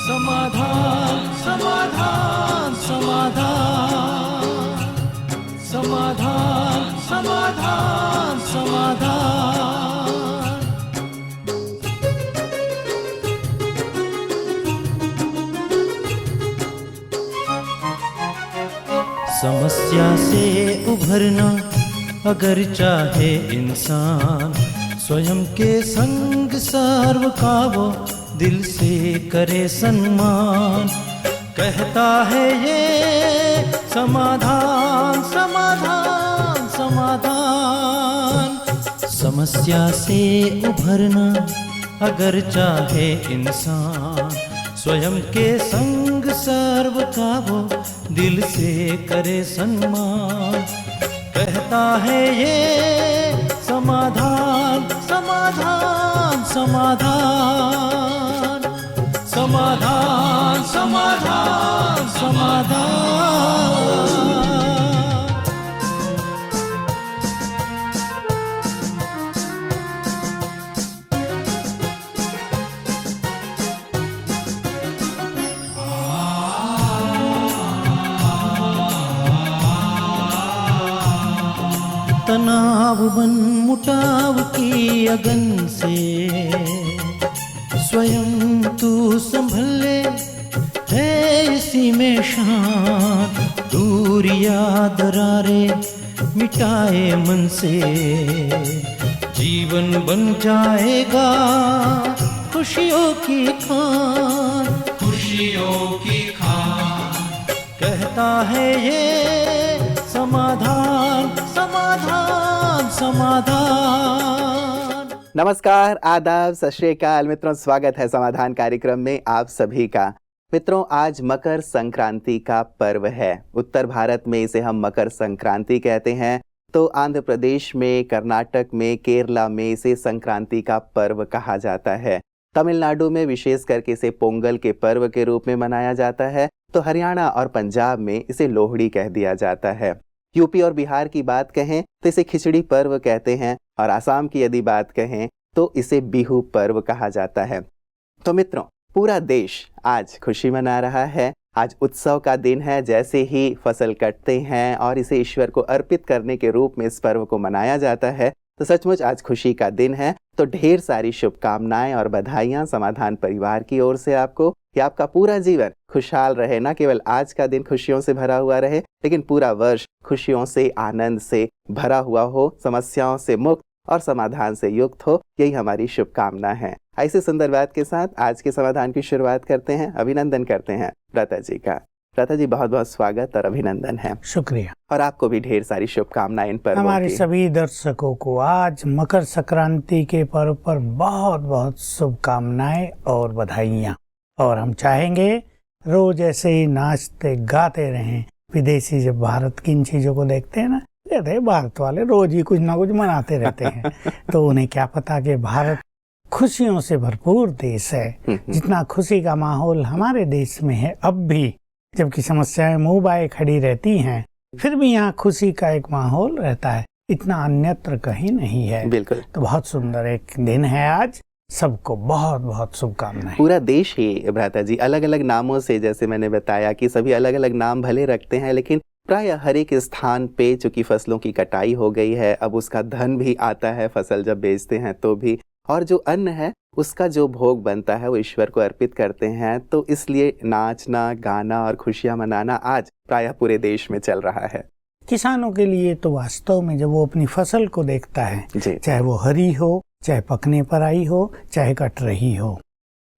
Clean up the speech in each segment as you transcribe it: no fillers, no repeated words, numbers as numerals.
समाधान समाधान समाधान समाधान समाधान समाधान। समस्या से उभरना अगर चाहे इंसान, स्वयं के संग सर्व का वो दिल से करे सम्मान। कहता है ये समाधान समाधान समाधान। समस्या से उभरना अगर चाहे इंसान, स्वयं के संग सर्व का वो दिल से करे सम्मान। कहता है ये समाधान समाधान समाधान समाधान समाधान समाधान। तनाव बन मुटाव की अगन से स्वयं तू संभल ले, है इसी में शान। दूरियां दरारे मिटाए मन से, जीवन बन जाएगा खुशियों की खान खुशियों की खान। कहता है ये समाधान समाधान समाधान। नमस्कार, आदाब, सत श्री अकाल मित्रों, स्वागत है समाधान कार्यक्रम में आप सभी का। मित्रों, आज मकर संक्रांति का पर्व है। उत्तर भारत में इसे हम मकर संक्रांति कहते हैं, तो आंध्र प्रदेश में, कर्नाटक में, केरला में इसे संक्रांति का पर्व कहा जाता है। तमिलनाडु में विशेष करके इसे पोंगल के पर्व के रूप में मनाया जाता है, तो हरियाणा और पंजाब में इसे लोहड़ी कह दिया जाता है। यूपी और बिहार की बात कहें तो इसे खिचड़ी पर्व कहते हैं, और आसाम की यदि बात कहें तो इसे बिहू पर्व कहा जाता है। तो मित्रों, पूरा देश आज खुशी मना रहा है। आज उत्सव का दिन है। जैसे ही फसल कटते हैं और इसे ईश्वर को अर्पित करने के रूप में इस पर्व को मनाया जाता है, तो सचमुच आज खुशी का दिन है। तो ढेर सारी शुभकामनाएं और बधाइयां समाधान परिवार की ओर से आपको, कि आपका पूरा जीवन खुशहाल रहे। न केवल आज का दिन खुशियों से भरा हुआ रहे, लेकिन पूरा वर्ष खुशियों से, आनंद से भरा हुआ हो, समस्याओं से मुक्त और समाधान से युक्त हो। यही हमारी शुभकामना है। ऐसे सुंदर बात के साथ आज के समाधान की शुरुआत करते हैं। अभिनंदन करते हैं लता जी का। लता जी, बहुत बहुत स्वागत और अभिनंदन है। शुक्रिया। और आपको भी ढेर सारी शुभकामनाएं इन पर्वों की। हमारे सभी दर्शकों को आज मकर संक्रांति के पर्व पर बहुत बहुत शुभकामनाएं और बधाइयाँ। और हम चाहेंगे रोज ऐसे ही नाचते गाते रहें। विदेशी जब भारत की इन चीजों को देखते हैं ना, कहते हैं भारत वाले रोज ही कुछ ना कुछ मनाते रहते हैं। तो उन्हें क्या पता कि भारत खुशियों से भरपूर देश है। जितना खुशी का माहौल हमारे देश में है अब भी, जबकि समस्याएं मुंह बाए खड़ी रहती हैं, फिर भी यहाँ खुशी का एक माहौल रहता है। इतना अन्यत्र कहीं नहीं है। बिल्कुल। तो बहुत सुंदर एक दिन है आज। सबको बहुत बहुत शुभकामनाएं। पूरा देश ही भ्राता जी अलग अलग नामों से, जैसे मैंने बताया कि सभी अलग अलग नाम भले रखते हैं, लेकिन प्राय हर एक स्थान पे चूंकि फसलों की कटाई हो गई है, अब उसका धन भी आता है फसल जब बेचते हैं तो भी, और जो अन्न है उसका जो भोग बनता है वो ईश्वर को अर्पित करते हैं। तो इसलिए नाचना, गाना और खुशियां मनाना आज प्रायः पूरे देश में चल रहा है। किसानों के लिए तो वास्तव में जब वो अपनी फसल को देखता है, चाहे वो हरी हो, चाहे पकने पर आई हो, चाहे कट रही हो,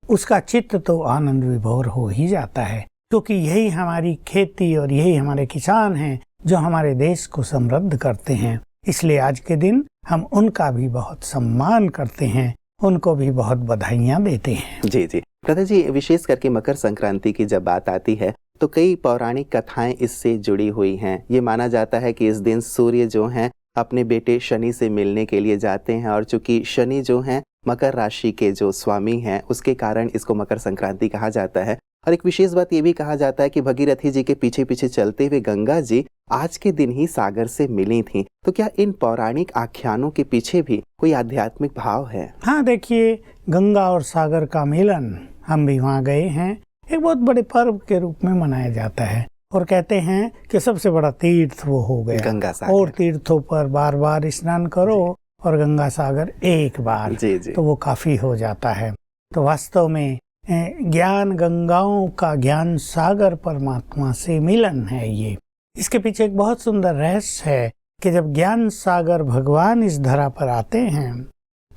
उसका चित्त तो आनंद विभोर हो ही जाता है। क्योंकि यही हमारी खेती और यही हमारे किसान हैं जो हमारे देश को समृद्ध करते हैं। इसलिए आज के दिन हम उनका भी बहुत सम्मान करते हैं, उनको भी बहुत बधाइयाँ देते हैं। जी जी प्रथा जी, विशेष करके मकर संक्रांति की जब बात आती है तो कई पौराणिक कथाएं इससे जुड़ी हुई हैं। ये माना जाता है कि इस दिन सूर्य जो हैं अपने बेटे शनि से मिलने के लिए जाते हैं, और चूंकि शनि जो हैं मकर राशि के जो स्वामी हैं, उसके कारण इसको मकर संक्रांति कहा जाता है। और एक विशेष बात ये भी कहा जाता है कि भगीरथी जी के पीछे पीछे चलते हुए गंगा जी आज के दिन ही सागर से मिली थीं। तो क्या इन पौराणिक आख्यानों के पीछे भी कोई आध्यात्मिक भाव है? हाँ, देखिए, गंगा और सागर का मिलन, हम भी वहाँ गए हैं एक बहुत बड़े पर्व के रूप में मनाया जाता है। और कहते हैं कि सबसे बड़ा तीर्थ वो हो गया। गंगा सागर। और तीर्थों पर बार बार स्नान करो और गंगा सागर एक बार, जी जी। तो वो काफी हो जाता है। तो वास्तव में ज्ञान गंगाओं का ज्ञान सागर परमात्मा से मिलन है ये। इसके पीछे एक बहुत सुंदर रहस्य है कि जब ज्ञान सागर भगवान इस धरा पर आते हैं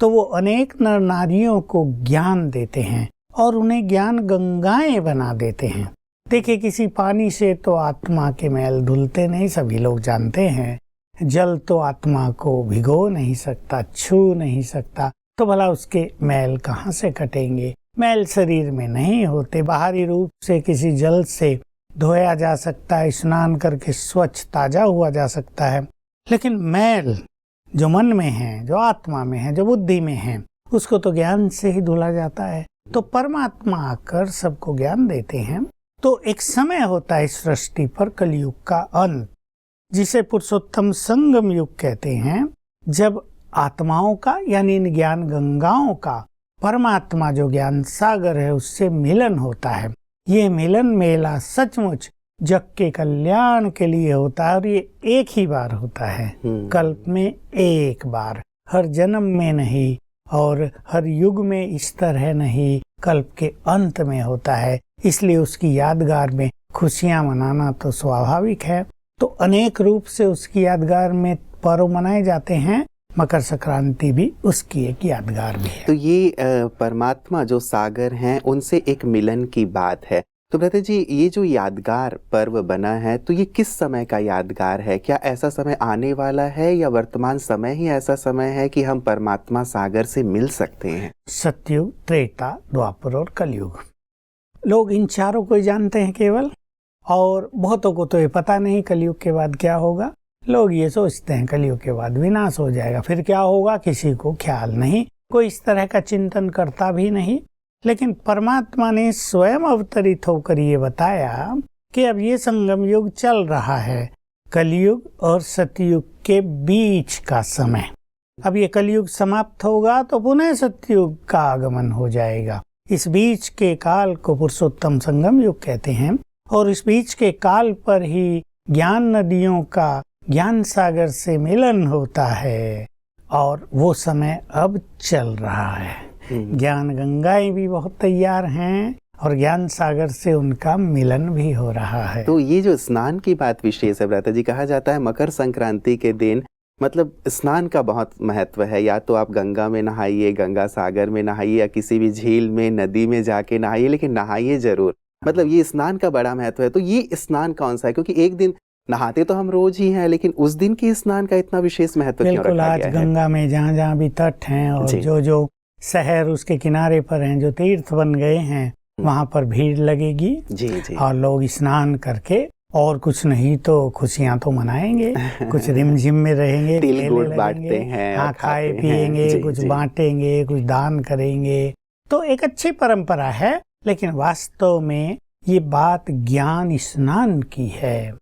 तो वो अनेक नर नारियों को ज्ञान देते हैं और उन्हें ज्ञान गंगाएं बना देते हैं। देखिए, किसी पानी से तो आत्मा के मैल धुलते नहीं, सभी लोग जानते हैं। जल तो आत्मा को भिगो नहीं सकता, छू नहीं सकता, तो भला उसके मैल कहाँ से कटेंगे। मैल शरीर में नहीं होते। बाहरी रूप से किसी जल से धोया जा सकता है, स्नान करके स्वच्छ ताजा हुआ जा सकता है, लेकिन मैल जो मन में है, जो आत्मा में है, जो बुद्धि में है, उसको तो ज्ञान से ही धुला जाता है। तो परमात्मा आकर सबको ज्ञान देते हैं। तो एक समय होता है सृष्टि पर, कलयुग का अंत, जिसे पुरुषोत्तम संगम युग कहते हैं, जब आत्माओं का यानी इन ज्ञान गंगाओं का परमात्मा जो ज्ञान सागर है उससे मिलन होता है। ये मिलन मेला सचमुच जग के कल्याण के लिए होता है और ये एक ही बार होता है, कल्प में एक बार, हर जन्म में नहीं और हर युग में इस तरह नहीं, कल्प के अंत में होता है। इसलिए उसकी यादगार में खुशियां मनाना तो स्वाभाविक है। तो अनेक रूप से उसकी यादगार में पर्व मनाए जाते हैं। मकर संक्रांति भी उसकी एक यादगार भी है। तो ये परमात्मा जो सागर हैं उनसे एक मिलन की बात है। तो भ्राता जी, ये जो यादगार पर्व बना है तो ये किस समय का यादगार है? क्या ऐसा समय आने वाला है या वर्तमान समय ही ऐसा समय है कि हम परमात्मा सागर से मिल सकते हैं? सतयुग, त्रेता, द्वापर और कलयुग, लोग इन चारों को ही जानते हैं केवल, और बहुतों को तो ये पता नहीं कलयुग के बाद क्या होगा। लोग ये सोचते हैं कलयुग के बाद विनाश हो जाएगा, फिर क्या होगा किसी को ख्याल नहीं, कोई इस तरह का चिंतन करता भी नहीं। लेकिन परमात्मा ने स्वयं अवतरित होकर ये बताया कि अब ये संगम युग चल रहा है, कलयुग और सतयुग के बीच का समय। अब ये कलयुग समाप्त होगा तो पुनः सतयुग का आगमन हो जाएगा। इस बीच के काल को पुरुषोत्तम संगम युग कहते हैं और इस बीच के काल पर ही ज्ञान नदियों का ज्ञान सागर से मिलन होता है और वो समय अब चल रहा है। ज्ञान गंगाएं भी बहुत तैयार हैं और ज्ञान सागर से उनका मिलन भी हो रहा है। तो ये जो स्नान की बात विशेष है भ्राता जी, कहा जाता है मकर संक्रांति के दिन मतलब स्नान का बहुत महत्व है। या तो आप गंगा में नहाइए, गंगा सागर में नहाइए या किसी भी झील में, नदी में जाके नहाइए, लेकिन नहाइए जरूर। मतलब ये स्नान का बड़ा महत्व है। तो ये स्नान कौन सा है? क्योंकि एक दिन नहाते तो हम रोज ही हैं, लेकिन उस दिन के स्नान का इतना विशेष महत्व क्यों रखा गया है? बिल्कुल, आज गंगा में जहाँ जहाँ भी तट हैं और जो जो शहर उसके किनारे पर हैं, जो तीर्थ बन गए हैं, वहाँ पर भीड़ लगेगी जी जी। और लोग स्नान करके और कुछ नहीं तो खुशियाँ तो मनाएंगे, कुछ रिमझिम में रहेंगे, तिल गुड़ बांटते हैं, हाँ, खाए पिएंगे, कुछ बांटेंगे, कुछ दान करेंगे। तो एक अच्छी परंपरा है, लेकिन वास्तव में ये बात ज्ञान स्नान की है।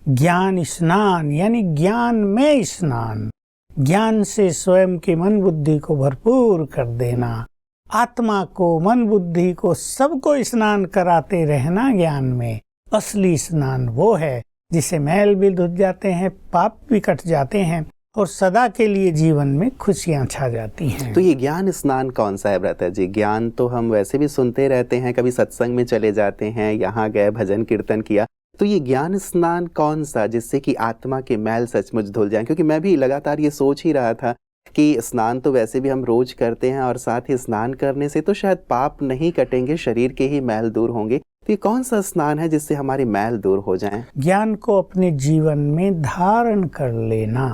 ज्ञान स्नान यानी ज्ञान में स्नान, ज्ञान से स्वयं की मन बुद्धि को भरपूर कर देना, आत्मा को, मन बुद्धि को, सबको स्नान कराते रहना। ज्ञान में असली स्नान वो है जिसे मैल भी धुल जाते हैं, पाप भी कट जाते हैं और सदा के लिए जीवन में खुशियां छा जाती हैं। तो ये ज्ञान स्नान कौन सा है भ्राता जी? ज्ञान तो हम वैसे भी सुनते रहते हैं, कभी सत्संग में चले जाते हैं, यहाँ गए भजन कीर्तन किया, तो ये ज्ञान स्नान कौन सा जिससे कि आत्मा के मैल सचमुच धुल जाएं? क्योंकि मैं भी लगातार ये सोच ही रहा था कि स्नान तो वैसे भी हम रोज करते हैं और साथ ही स्नान करने से तो शायद पाप नहीं कटेंगे, शरीर के ही मैल दूर होंगे। तो ये कौन सा स्नान है जिससे हमारे मैल दूर हो जाएं? ज्ञान को अपने जीवन में धारण कर लेना,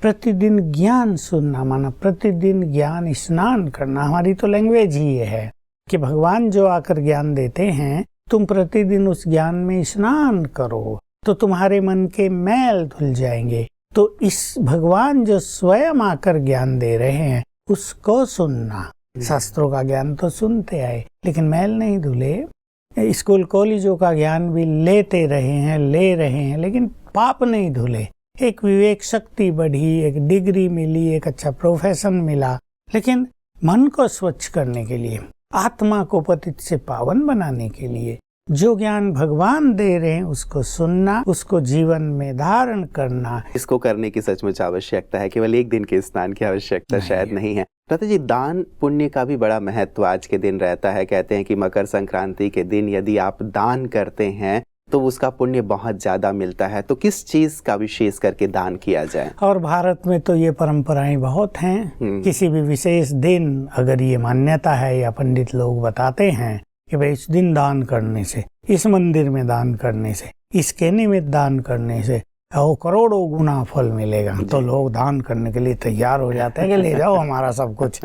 प्रतिदिन ज्ञान सुनना, माना प्रतिदिन ज्ञान स्नान करना। हमारी तो लैंग्वेज ही ये है कि भगवान जो आकर ज्ञान देते हैं, तुम प्रतिदिन उस ज्ञान में स्नान करो तो तुम्हारे मन के मैल धुल जाएंगे। तो इस भगवान जो स्वयं आकर ज्ञान दे रहे हैं उसको सुनना। शास्त्रों का ज्ञान तो सुनते आए लेकिन मैल नहीं धुले। स्कूल कॉलेजों का ज्ञान भी ले रहे हैं लेकिन पाप नहीं धुले। एक विवेक शक्ति बढ़ी, एक डिग्री मिली, एक अच्छा प्रोफेशन मिला, लेकिन मन को स्वच्छ करने के लिए, आत्मा को पतित से पावन बनाने के लिए जो ज्ञान भगवान दे रहे हैं उसको सुनना, उसको जीवन में धारण करना। इसको करने की सचमुच आवश्यकता है, केवल एक दिन के स्नान की आवश्यकता शायद नहीं है। भ्राता जी, दान पुण्य का भी बड़ा महत्व आज के दिन रहता है। कहते हैं कि मकर संक्रांति के दिन यदि आप दान करते हैं तो उसका पुण्य बहुत ज्यादा मिलता है। तो किस चीज का विशेष करके दान किया जाए? और भारत में तो ये परंपराएं बहुत हैं। किसी भी विशेष दिन अगर ये मान्यता है या पंडित लोग बताते हैं कि भाई इस दिन दान करने से, इस मंदिर में दान करने से, इसके निमित्त दान करने से करोड़ों गुना फल मिलेगा, तो लोग दान करने के लिए तैयार हो जाते हैं कि ले जाओ हमारा सब कुछ।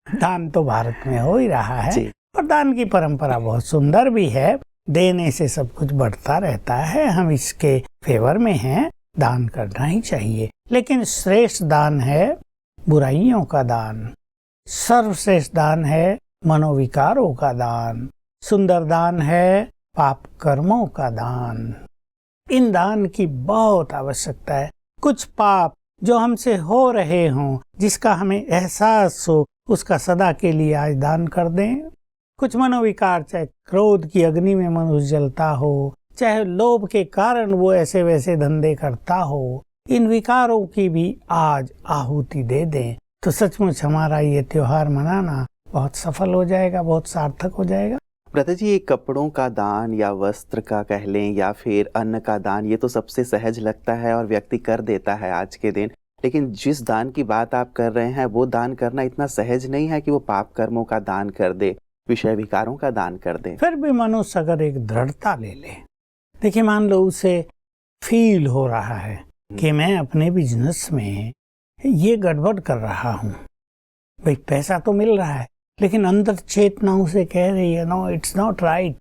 दान तो भारत में हो ही रहा है और दान की परंपरा बहुत सुंदर भी है। देने से सब कुछ बढ़ता रहता है। हम इसके फेवर में हैं, दान करना ही चाहिए। लेकिन श्रेष्ठ दान है बुराइयों का दान, सर्वश्रेष्ठ दान है मनोविकारों का दान, सुंदर दान है पाप कर्मों का दान। इन दान की बहुत आवश्यकता है। कुछ पाप जो हमसे हो रहे हों, जिसका हमें एहसास हो, उसका सदा के लिए आज दान कर दें। कुछ मनोविकार, चाहे क्रोध की अग्नि में मनुष्य जलता हो, चाहे लोभ के कारण वो ऐसे वैसे धंधे करता हो, इन विकारों की भी आज आहुति दे दें तो सचमुच हमारा ये त्योहार मनाना बहुत सफल हो जाएगा, बहुत सार्थक हो जाएगा। भ्राता जी, एक कपड़ों का दान या वस्त्र का कह लें या फिर अन्न का दान, ये तो सबसे सहज लगता है और व्यक्ति कर देता है आज के दिन। लेकिन जिस दान की बात आप कर रहे हैं वो दान करना इतना सहज नहीं है कि वो पाप कर्मों का दान कर दे, विषय विकारों का दान कर दे। फिर भी मनुष्य अगर एक दृढ़ता ले ले, देखिए मान लो उसे फील हो रहा है कि मैं अपने बिजनेस में ये गड़बड़ कर रहा हूँ, भाई पैसा तो मिल रहा है लेकिन अंदर चेतना उसे कह रही है नो इट्स नॉट राइट,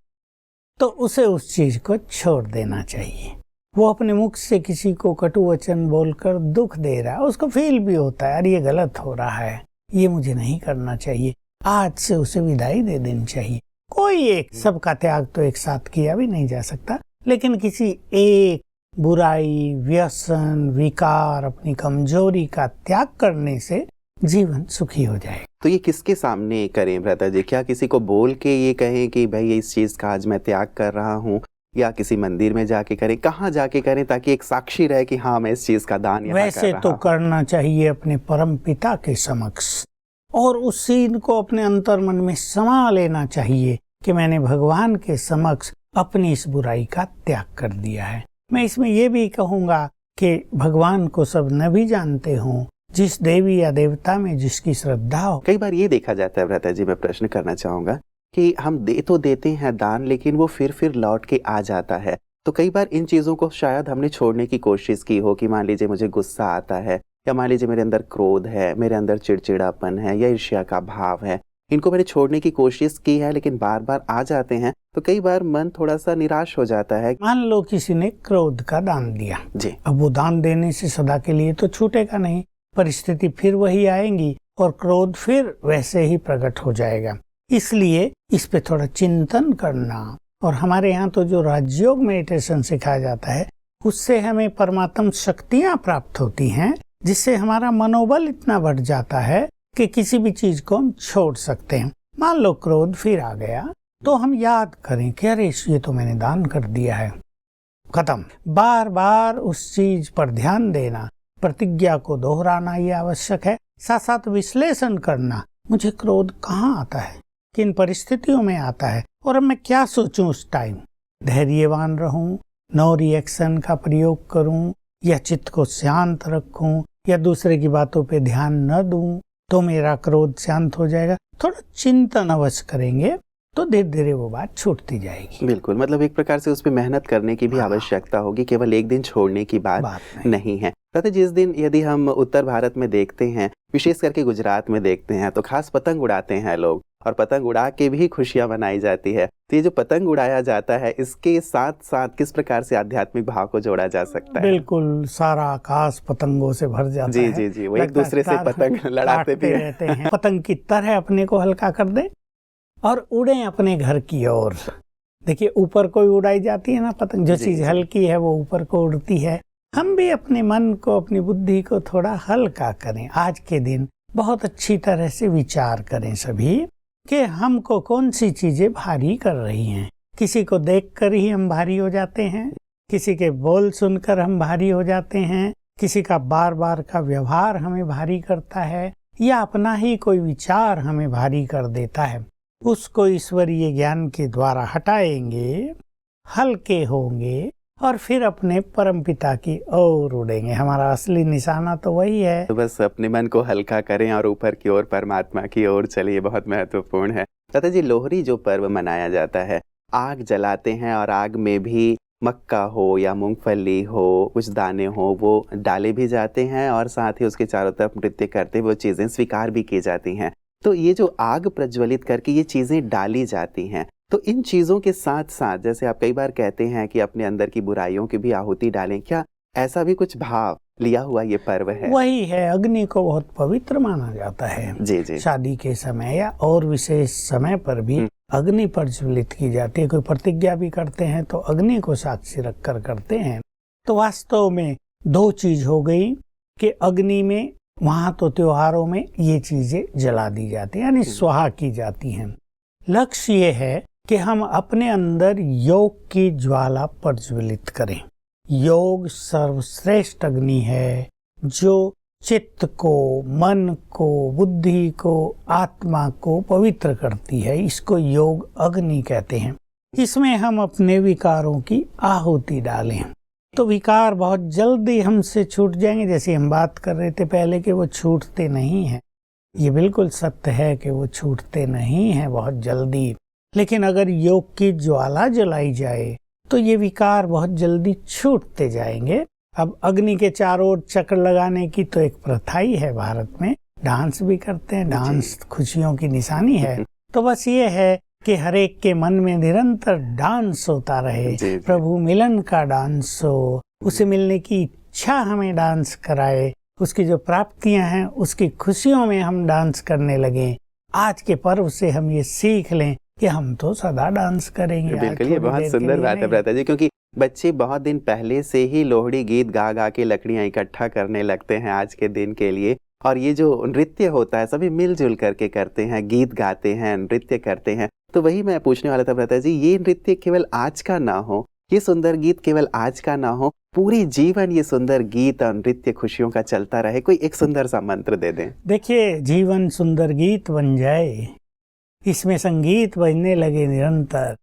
तो उसे उस चीज को छोड़ देना चाहिए। वो अपने मुख से किसी को कटु वचन बोलकर दुख दे रहा है, उसको फील भी होता है अरे ये गलत हो रहा है, ये मुझे नहीं करना चाहिए, आज से उसे विदाई दे देनी चाहिए। कोई एक, सबका त्याग तो एक साथ किया भी नहीं जा सकता, लेकिन किसी एक बुराई, व्यसन, विकार, अपनी कमजोरी का त्याग करने से जीवन सुखी हो जाए। तो ये किसके सामने करें भ्राता जी? क्या किसी को बोल के ये कहें कि भाई इस चीज का आज मैं त्याग कर रहा हूँ, या किसी मंदिर में जाके करें? कहाँ जाके करें ताकि एक साक्षी रहे कि हाँ मैं इस चीज का दान यहाँ वैसे कर तो रहा करना चाहिए अपने परम पिता के समक्ष, और उस सीन को अपने अंतर मन में समा लेना चाहिए कि मैंने भगवान के समक्ष अपनी इस बुराई का त्याग कर दिया है। मैं इसमें ये भी कहूँगा कि भगवान को सब न भी जानते हों, जिस देवी या देवता में जिसकी श्रद्धा हो। कई बार ये देखा जाता है भ्राता जी, मैं प्रश्न करना चाहूंगा कि हम दे तो देते हैं दान, लेकिन वो फिर लौट के आ जाता है। तो कई बार इन चीजों को शायद हमने छोड़ने की कोशिश की हो कि मान लीजिए मुझे गुस्सा आता है, या मान लीजिए मेरे अंदर क्रोध है, मेरे अंदर चिड़चिड़ापन है या ईर्ष्या का भाव है, इनको मैंने छोड़ने की कोशिश की है लेकिन बार बार आ जाते हैं, तो कई बार मन थोड़ा सा निराश हो जाता है। मान लो किसी ने क्रोध का दान दिया जी, अब वो दान देने से सदा के लिए तो छूटेगा नहीं, परिस्थिति फिर वही आएंगी और क्रोध फिर वैसे ही प्रकट हो जाएगा। इसलिए इस पे थोड़ा चिंतन करना, और हमारे यहाँ तो जो राजयोग मेडिटेशन सिखाया जाता है उससे हमें परमात्म शक्तियाँ प्राप्त होती हैं, जिससे हमारा मनोबल इतना बढ़ जाता है कि किसी भी चीज को हम छोड़ सकते हैं। मान लो क्रोध फिर आ गया तो हम याद करें कि अरे ये तो मैंने दान कर दिया है, खत्म। बार बार उस चीज पर ध्यान देना, प्रतिज्ञा को दोहराना ये आवश्यक है। साथ साथ विश्लेषण करना, मुझे क्रोध कहाँ आता है, किन परिस्थितियों में आता है, और अब मैं क्या सोचूं उस टाइम। धैर्यवान रहूं, नो रिएक्शन का प्रयोग करूं, या चित्त को शांत रखूं, या दूसरे की बातों पे ध्यान न दूं, तो मेरा क्रोध शांत हो जाएगा। थोड़ा चिंतन अवश्य करेंगे तो धीरे धीरे वो बात छूटती जाएगी। बिल्कुल, मतलब एक प्रकार से उस पर मेहनत करने की भी आवश्यकता होगी, केवल एक दिन छोड़ने की बात नहीं है। कहते जिस दिन यदि हम उत्तर भारत में देखते हैं, विशेष करके गुजरात में देखते हैं, तो खास पतंग उड़ाते हैं लोग, और पतंग उड़ा के भी खुशियां मनाई जाती है। तो ये जो पतंग उड़ाया जाता है, इसके साथ साथ किस प्रकार से आध्यात्मिक भाव को जोड़ा जा सकता है? बिल्कुल, सारा आकाश पतंगों से भर जाता जी है। जी जी, वो एक दूसरे से पतंग लड़ाते भी रहते हैं। पतंग की तरह अपने को हल्का कर दे और उड़े अपने घर की ओर। देखिए ऊपर को उड़ाई जाती है ना पतंग, जो चीज हल्की है वो ऊपर को उड़ती है। हम भी अपने मन को, अपनी बुद्धि को थोड़ा हल्का करें। आज के दिन बहुत अच्छी तरह से विचार करें सभी कि हमको कौन सी चीजें भारी कर रही हैं, किसी को देखकर ही हम भारी हो जाते हैं, किसी के बोल सुनकर हम भारी हो जाते हैं, किसी का बार बार का व्यवहार हमें भारी करता है, या अपना ही कोई विचार हमें भारी कर देता है। उसको ईश्वरीय ज्ञान के द्वारा हटाएंगे, हल्के होंगे और फिर अपने परमपिता की ओर उड़ेंगे। हमारा असली निशाना तो वही है। तो बस अपने मन को हल्का करें और ऊपर की ओर परमात्मा की ओर चलिए, बहुत महत्वपूर्ण है। दादा जी, लोहड़ी जो पर्व मनाया जाता है, आग जलाते हैं और आग में भी मक्का हो या मूंगफली हो, कुछ दाने हो, वो डाले भी जाते हैं और साथ ही उसके चारों तरफ नृत्य करते वो चीज़ें स्वीकार भी की जाती हैं। तो ये जो आग प्रज्वलित करके ये चीज़ें डाली जाती हैं, तो इन चीज़ों के साथ साथ जैसे आप कई बार कहते हैं कि अपने अंदर की बुराइयों की भी आहुति डालें, क्या ऐसा भी कुछ भाव लिया हुआ ये पर्व है? वही है, अग्नि को बहुत पवित्र माना जाता है। जी जी। शादी के समय या और विशेष समय पर भी अग्नि प्रज्वलित की जाती है। कोई प्रतिज्ञा भी करते हैं तो अग्नि को साक्षी रखकर करते हैं। तो वास्तव में दो चीज हो गई कि अग्नि में, वहां तो त्योहारों में ये चीजें जला दी जाती है, यानी स्वाहा की जाती हैं। लक्ष्य ये है कि हम अपने अंदर योग की ज्वाला प्रज्वलित करें। योग सर्वश्रेष्ठ अग्नि है जो चित्त को, मन को, बुद्धि को, आत्मा को पवित्र करती है। इसको योग अग्नि कहते हैं। इसमें हम अपने विकारों की आहुति डालें तो विकार बहुत जल्दी हमसे छूट जाएंगे। जैसे हम बात कर रहे थे पहले कि वो छूटते नहीं हैं, ये बिल्कुल सत्य है कि वो छूटते नहीं हैं बहुत जल्दी। लेकिन अगर योग की ज्वाला जलाई जाए तो ये विकार बहुत जल्दी छूटते जाएंगे। अब अग्नि के चारों ओर चक्र लगाने की तो एक प्रथा ही है भारत में, डांस भी करते हैं, डांस खुशियों की निशानी है। तो बस ये है कि हर एक के मन में निरंतर डांस होता रहे, प्रभु मिलन का डांस हो, उसे मिलने की इच्छा हमें डांस कराए, उसकी जो प्राप्तियां हैं उसकी खुशियों में हम डांस करने लगे। आज के पर्व से हम ये सीख लें कि हम तो सदा डांस करेंगे। बिल्कुल, ये बहुत सुंदर बात है भ्राता जी, क्योंकि बच्चे बहुत दिन पहले से ही लोहड़ी गीत गा गा के लकड़ियां इकट्ठा करने लगते हैं आज के दिन के लिए। और ये जो नृत्य होता है सभी मिलजुल करके करते हैं, गीत गाते हैं, नृत्य करते हैं। तो वही मैं पूछने वाला था भ्राता जी, ये नृत्य केवल आज का ना हो, ये सुंदर गीत केवल आज का ना हो, पूरी जीवन ये सुंदर गीत और नृत्य खुशियों का चलता रहे। कोई एक सुंदर सा मंत्र दे दें। देखिए, जीवन सुंदर गीत बन जाए, इसमें संगीत बजने लगे निरंतर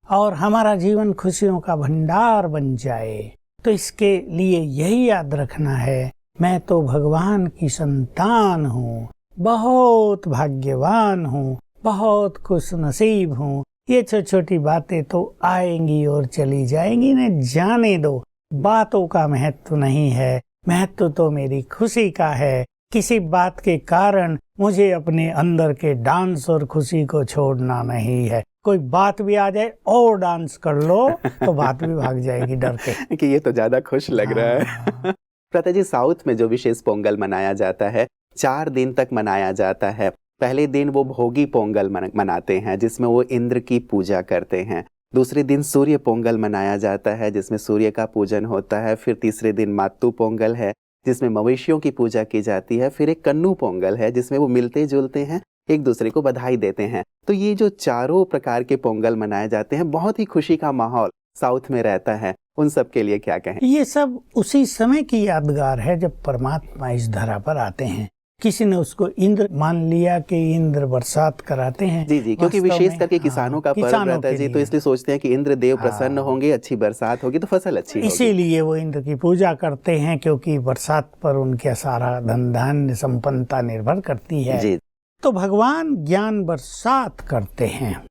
और हमारा जीवन खुशियों का भंडार बन जाए। तो इसके लिए यही याद रखना है, मैं तो भगवान की संतान हूँ, बहुत भाग्यवान हूँ, बहुत खुश नसीब हूँ। ये छोटी छोटी बातें तो आएंगी और चली जाएंगी, न जाने दो। बातों का महत्व नहीं है, महत्व तो मेरी खुशी का है। किसी बात के कारण मुझे अपने अंदर के डांस और खुशी को छोड़ना नहीं है। कोई बात भी आ जाए और डांस कर लो तो बात भी भाग जाएगी डर के कि ये तो ज्यादा खुश लग रहा है। भ्राता जी, साउथ में जो विशेष पोंगल मनाया जाता है 4 दिन तक मनाया जाता है। पहले दिन वो भोगी पोंगल मनाते हैं जिसमें वो इंद्र की पूजा करते हैं। दूसरे दिन सूर्य पोंगल मनाया जाता है जिसमें सूर्य का पूजन होता है। फिर तीसरे दिन मातू पोंगल है जिसमें मवेशियों की पूजा की जाती है। फिर एक कन्नू पोंगल है जिसमें वो मिलते जुलते हैं, एक दूसरे को बधाई देते हैं। तो ये जो चारों प्रकार के पोंगल मनाए जाते हैं, बहुत ही खुशी का माहौल साउथ में रहता है। उन सब के लिए क्या कहें? ये सब उसी समय की यादगार है जब परमात्मा इस धरा पर आते हैं। किसी ने उसको इंद्र मान लिया कि इंद्र बरसात कराते हैं। जी जी, क्योंकि विशेष करके किसानों का पर्व रहता है जी, तो इसलिए सोचते हैं कि इंद्र देव प्रसन्न होंगे, अच्छी बरसात होगी तो फसल अच्छी होगी। इसीलिए वो इंद्र की पूजा करते हैं, क्योंकि बरसात पर उनके सारा धन धान्य संपन्नता निर्भर करती है जी। तो भगवान ज्ञान बरसात करते हैं,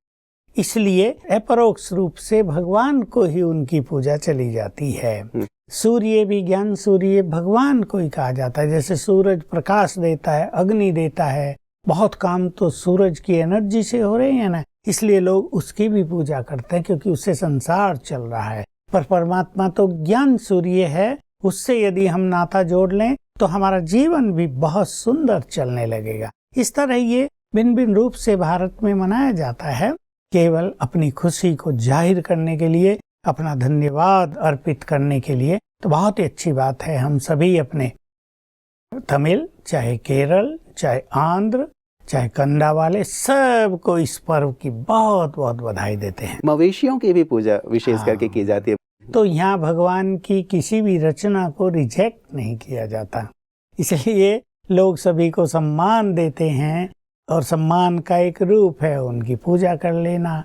इसलिए अपरोक्ष रूप से भगवान को ही उनकी पूजा चली जाती है। सूर्य भी ज्ञान सूर्य भगवान को ही कहा जाता है। जैसे सूरज प्रकाश देता है, अग्नि देता है, बहुत काम तो सूरज की एनर्जी से हो रहे हैं ना, इसलिए लोग उसकी भी पूजा करते हैं क्योंकि उससे संसार चल रहा है। पर परमात्मा तो ज्ञान सूर्य है, उससे यदि हम नाता जोड़ लें तो हमारा जीवन भी बहुत सुंदर चलने लगेगा। इस तरह ये भिन्न भिन्न रूप से भारत में मनाया जाता है, केवल अपनी खुशी को जाहिर करने के लिए, अपना धन्यवाद अर्पित करने के लिए। तो बहुत ही अच्छी बात है, हम सभी अपने तमिल, चाहे केरल, चाहे आंध्र, चाहे कंडा वाले, सबको इस पर्व की बहुत बहुत बधाई देते हैं। मवेशियों की भी पूजा विशेष करके की जाती है। तो यहाँ भगवान की किसी भी रचना को रिजेक्ट नहीं किया जाता, इसलिए लोग सभी को सम्मान देते हैं और सम्मान का एक रूप है उनकी पूजा कर लेना,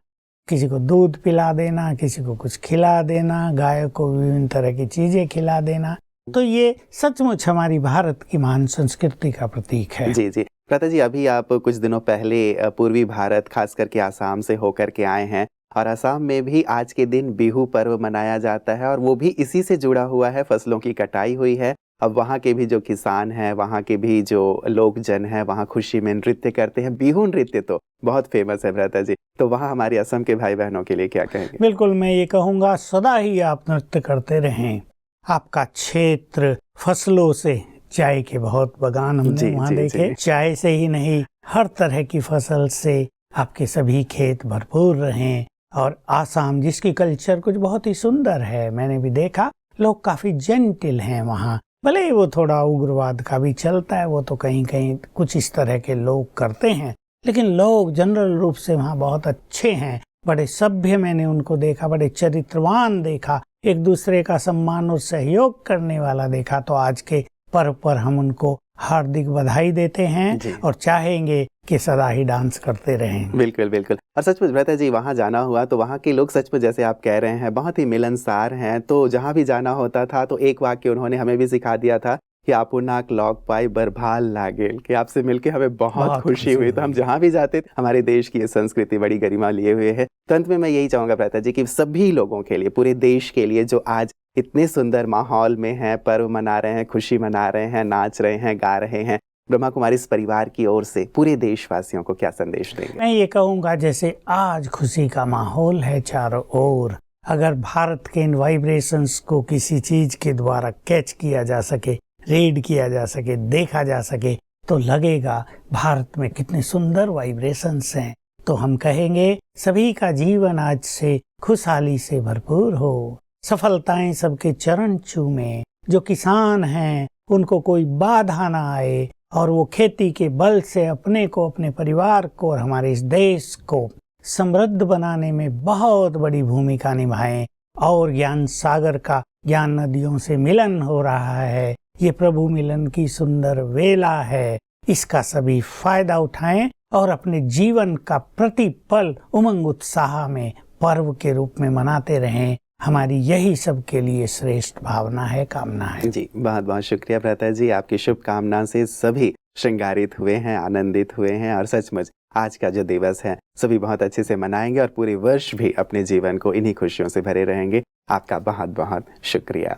किसी को दूध पिला देना, किसी को कुछ खिला देना, गाय को विभिन्न तरह की चीजें खिला देना। तो ये सचमुच हमारी भारत की महान संस्कृति का प्रतीक है। जी जी भ्राता जी, अभी आप कुछ दिनों पहले पूर्वी भारत खास करके आसाम से होकर के आए हैं और असम में भी आज के दिन बिहू पर्व मनाया जाता है और वो भी इसी से जुड़ा हुआ है। फसलों की कटाई हुई है, अब वहाँ के भी जो किसान हैं, वहाँ के भी जो लोग जन हैं, वहाँ खुशी में नृत्य करते हैं। बिहू नृत्य तो बहुत फेमस है भ्राता जी, तो वहाँ हमारे असम के भाई बहनों के लिए क्या कहेंगे? बिल्कुल, मैं ये कहूँगा सदा ही आप नृत्य करते रहें। आपका क्षेत्र फसलों से, चाय के बहुत बागान हमने वहाँ देखे, चाय से ही नहीं हर तरह की फसल से आपके सभी खेत भरपूर रहें। और आसाम जिसकी कल्चर कुछ बहुत ही सुंदर है, मैंने भी देखा, लोग काफी जेंटिल हैं वहाँ। भले ही वो थोड़ा उग्रवाद का भी चलता है, वो तो कहीं कहीं कुछ इस तरह के लोग करते हैं, लेकिन लोग जनरल रूप से वहाँ बहुत अच्छे हैं, बड़े सभ्य मैंने उनको देखा, बड़े चरित्रवान देखा, एक दूसरे का सम्मान और सहयोग करने वाला देखा। तो आज के पर्व पर हम उनको हार्दिक बधाई देते हैं और चाहेंगे कि सदा ही डांस करते रहें। बिल्कुल बिल्कुल। और सचमुच भ्राता जी, वहाँ जाना हुआ तो वहाँ के लोग सचमुच जैसे आप कह रहे हैं बहुत ही मिलनसार हैं। तो जहाँ भी जाना होता था तो एक वाक्य उन्होंने हमें भी सिखा दिया था कि आपुनाक लौक पाई बरभाल लागेल, कि आपसे मिलके हमें बहुत खुशी हुई। तो हम जहाँ भी जाते थे, हमारे देश की ये संस्कृति बड़ी गरिमा लिए हुए है। तो अंत में मैं यही चाहूँगा भ्राता जी कि सभी लोगों के लिए, पूरे देश के लिए जो आज इतने सुंदर माहौल में हैं, पर्व मना रहे हैं, खुशी मना रहे हैं, नाच रहे हैं, गा रहे हैं, ब्रह्मा कुमारी इस परिवार की ओर से पूरे देशवासियों को क्या संदेश देंगे? मैं ये कहूँगा, जैसे आज खुशी का माहौल है चारों ओर, अगर भारत के इन वाइब्रेशंस को किसी चीज के द्वारा कैच किया जा सके, रीड किया जा सके, देखा जा सके, तो लगेगा भारत में कितने सुंदर वाइब्रेशंस हैं। तो हम कहेंगे सभी का जीवन आज से खुशहाली से भरपूर हो, सफलताएं सबके चरण चूमे, जो किसान हैं उनको कोई बाधा ना आए और वो खेती के बल से अपने को, अपने परिवार को और हमारे इस देश को समृद्ध बनाने में बहुत बड़ी भूमिका निभाएं। और ज्ञान सागर का, ज्ञान नदियों से मिलन हो रहा है, ये प्रभु मिलन की सुंदर वेला है, इसका सभी फायदा उठाएं और अपने जीवन का प्रतिपल उमंग उत्साह में पर्व के रूप में मनाते रहें। हमारी यही सबके लिए श्रेष्ठ भावना है, कामना है। जी, बहुत बहुत शुक्रिया भ्राता जी, आपकी शुभकामना से सभी श्रृंगारित हुए हैं, आनंदित हुए हैं और सचमुच आज का जो दिवस है सभी बहुत अच्छे से मनाएंगे और पूरे वर्ष भी अपने जीवन को इन्हीं खुशियों से भरे रहेंगे। आपका बहुत बहुत शुक्रिया।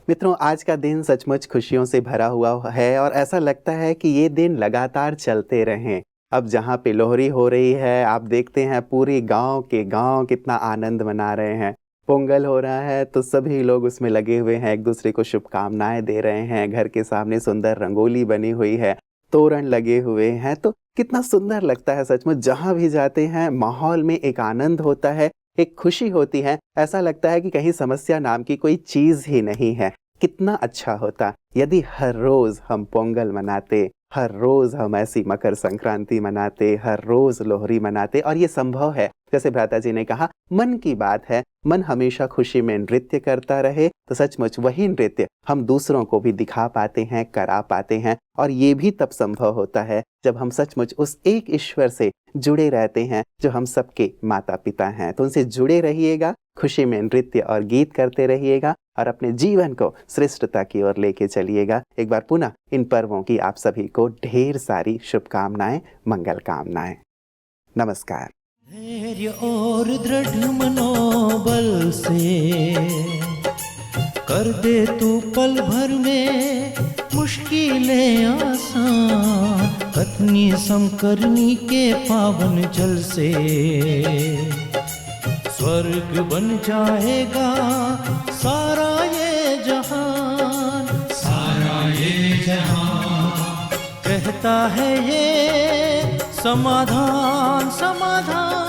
मित्रों, आज का दिन सचमुच खुशियों से भरा हुआ है और ऐसा लगता है कि ये दिन लगातार चलते रहें। अब जहाँ पे लोहरी हो रही है, आप देखते हैं पूरे गांव के गांव कितना आनंद मना रहे हैं। पोंगल हो रहा है तो सभी लोग उसमें लगे हुए हैं, एक दूसरे को शुभकामनाएं दे रहे हैं। घर के सामने सुंदर रंगोली बनी हुई है, तोरण लगे हुए हैं, तो कितना सुंदर लगता है सचमुच। जहाँ भी जाते हैं माहौल में एक आनंद होता है, एक खुशी होती है, ऐसा लगता है कि कहीं समस्या नाम की कोई चीज ही नहीं है। कितना अच्छा होता यदि हर रोज हम पोंगल मनाते, हर रोज हम ऐसी मकर संक्रांति मनाते, हर रोज लोहरी मनाते। और ये संभव है, जैसे भ्राता जी ने कहा, मन की बात है, मन हमेशा खुशी में नृत्य करता रहे तो सचमुच वही नृत्य हम दूसरों को भी दिखा पाते हैं, करा पाते हैं। और ये भी तब संभव होता है जब हम सचमुच उस एक ईश्वर से जुड़े रहते हैं जो हम सबके माता पिता हैं। तो उनसे जुड़े रहिएगा, खुशी में नृत्य और गीत करते रहिएगा और अपने जीवन को श्रेष्ठता की ओर लेके चलिएगा। एक बार पुनः इन पर्वों की आप सभी को ढेर सारी शुभकामनाएं, मंगल कामनाएं। नमस्कार। धैर्य और दृढ़ मनोबल से कर दे तू पल भर में मुश्किलें आसान, कतनी समकरनी के पावन जल से स्वर्ग बन जाएगा सारा ये जहान, सारा ये जहान। कहता है ये समाधान, समाधान।